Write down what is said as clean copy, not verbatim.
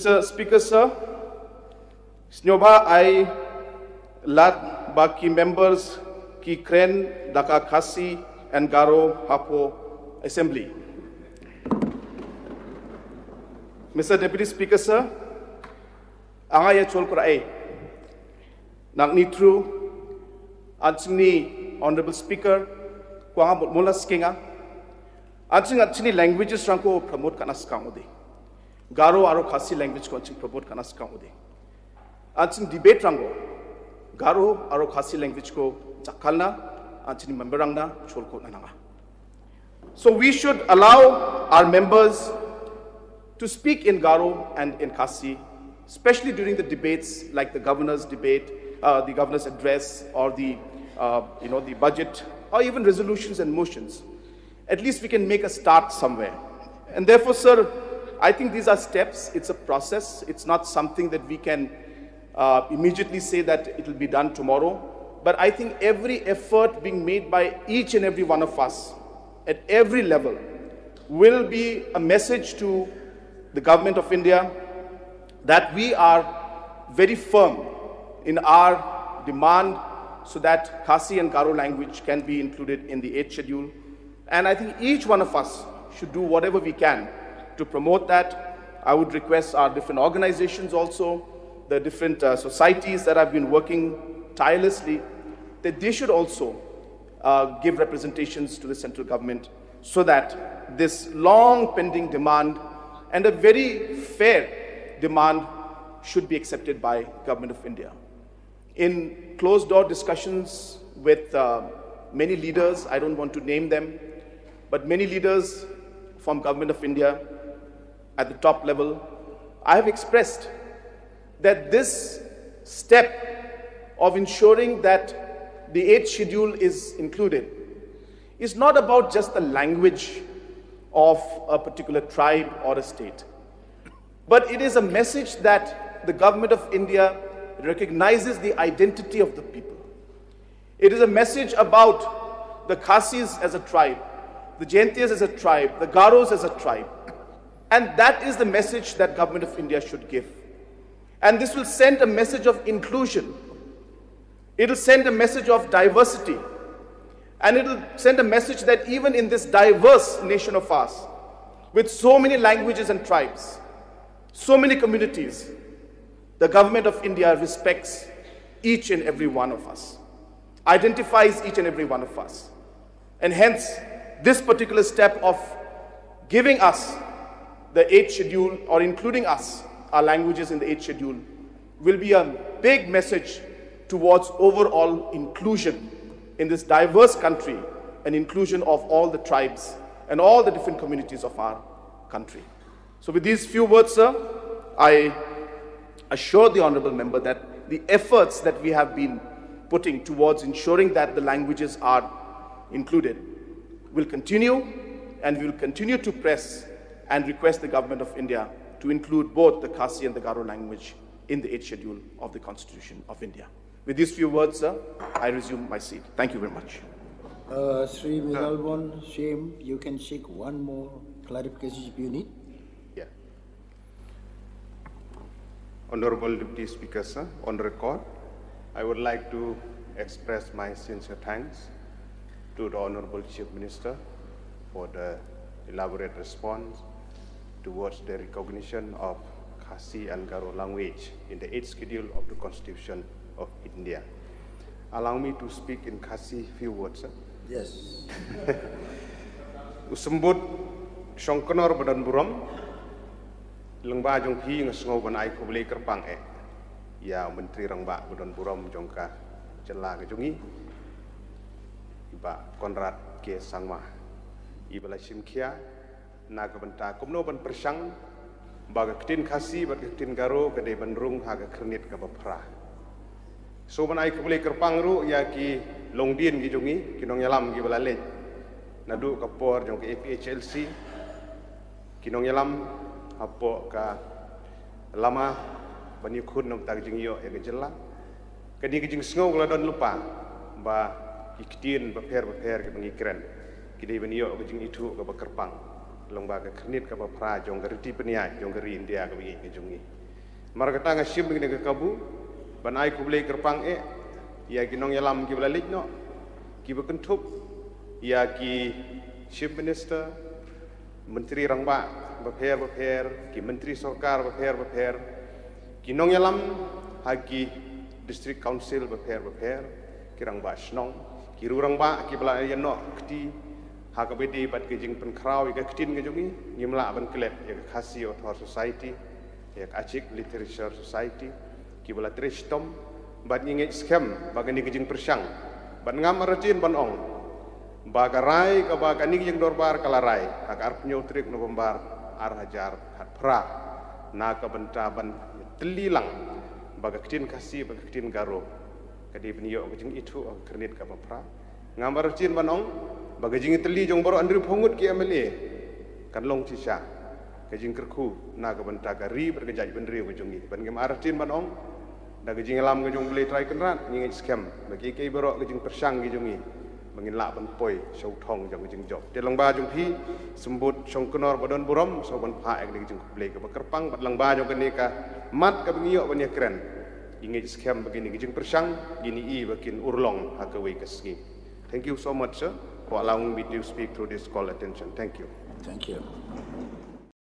Mr. Speaker, sir, Snyoba I lad baki members ki kren Ktien Khasi and Garo Hapo Assembly. Mr. Deputy Speaker, sir, angaya chol kurai nang nitru anchini Honorable Speaker kuanga mulas kinga anchini languages rangko promote kanas kaudi Garo aro Khasi language ko anching promote kanas kaudi anching debate rango Garo aro Khasi language ko chakalna anchini memberangna chol ko nananga. So we should allow our members to speak in Garo and in Khasi, especially during the debates like the governor's debate, the governor's address, or the the budget, or even resolutions and motions. At least we can make a start somewhere. And therefore, sir, I think these are steps. It's a process. It's not something that we can immediately say that it will be done tomorrow. But I think every effort being made by each and every one of us at every level will be a message to the government of India that we are very firm in our demand so that Khasi and Garo language can be included in the 8th schedule. And I think each one of us should do whatever we can to promote that. I would request our different organizations also, the different societies that have been working tirelessly, that they should also give representations to the central government so that this long pending demand and a very fair demand should be accepted by Government of India. In closed-door discussions with many leaders, I don't want to name them, but many leaders from Government of India at the top level, I have expressed that this step of ensuring that the 8th schedule is included is not about just the language of a particular tribe or a state. But it is a message that the Government of India recognizes the identity of the people. It is a message about the Khasis as a tribe, the Jaintias as a tribe, the Garos as a tribe. And that is the message that Government of India should give. And this will send a message of inclusion. It will send a message of diversity. And it will send a message that even in this diverse nation of ours, with so many languages and tribes, so many communities, the Government of India respects each and every one of us, identifies each and every one of us. And hence, this particular step of giving us the 8th schedule or including us, our languages in the 8th schedule, will be a big message towards overall inclusion in this diverse country and inclusion of all the tribes and all the different communities of our country. So with these few words, sir, I assure the honorable member that the efforts that we have been putting towards ensuring that the languages are included will continue, and we will continue to press and request the Government of India to include both the Khasi and the Garo language in the 8th schedule of the Constitution of India. With these few words, sir, I resume my seat. Thank you very much. Sri Miralbon, Shame, you can seek one more clarification if you need. Yeah. Honorable Deputy Speaker, sir, on record, I would like to express my sincere thanks to the Honorable Chief Minister for the elaborate response towards the recognition of Khasi and Garo language in the 8th schedule of the Constitution of India. Allow me to speak in Khasi few words, sir. Yes. Usembut Shongkonor Badan Buram Lengba Jong Hi Ngesngau Ban Ai Kubli Kerpang Ya Myntri Rangbah Badan Buram Jongka Jela Kejongi Iba Konrad Ke Sangma Iba Lashim Kia Naga Benta Kumno Ban Persang Baga Ktien Khasi Baga Ktien Garo Gede Bandrung Haga Krenit Kabapra So ban ai kubli kerpang ru ya ki longdien ki jongi kinong yalam ki balale nadu kapor jong ki APHLC kinong yalam apo ka lama bani khun nom tag jing yo ya gejela kadi ki jing sngo la don lupa ba ki ktien ba pher ki bangi kren ki dei bani yo ki jing itu ka ba kerpang long ba ka krenit ka ba pra jong ka riti penia jong ka ri India ka bi ki jongi Marga tanga sim begini ke kabu, banai kubeli kerpang ya ginong yalam ki balik no, ki berkentup, ya ki Chief Minister, Myntri Rangbah, berper, ki Menteri Sorkar berper, ki nong yalam, hagi District Council berper, ki Rangbah Snong, ki Rangbah, ki bela no, kti, hakabedi bat ki jing penkrau, ya ktin ke jungi, nyimla ban kelet, ya Khasi Author Society, ya Acik Literature Society, ki bela tristom, bat ngingit scam, bagani ke jing persang, bat ngam rajin ban ong, bagarai ke bagani Ïing Dorbar kalarai, agar penyutrik November arhajar hat pra, na ke bentaban telilang, baga Ktien Khasi, baga Ktien Garo, kadi beniyo ke jing itu krenit ke pra, ngam rajin ban ong, baga jing teli jong boro andri pungut ki MLA, kan long cisha, ke jing kerku, na ke bentagari berkejaj benri ke jungi, ban ngam rajin ban ong, dah gejing alam gejung beli try kenrat ngingit scam bagi kei berok gejing persang gejungi mengin lak ban poi show thong jong gejing job te langba jong phi sembut song kenor badon burom so ban pha ek gejing beli ke kerpang bat langba jong kene ka mat ka bengiyo ban kren ngingit scam begini gejing persang gini I bakin urlong hakawi keski. Thank you so much sir for allowing me to speak through this call attention. Thank you. Thank you.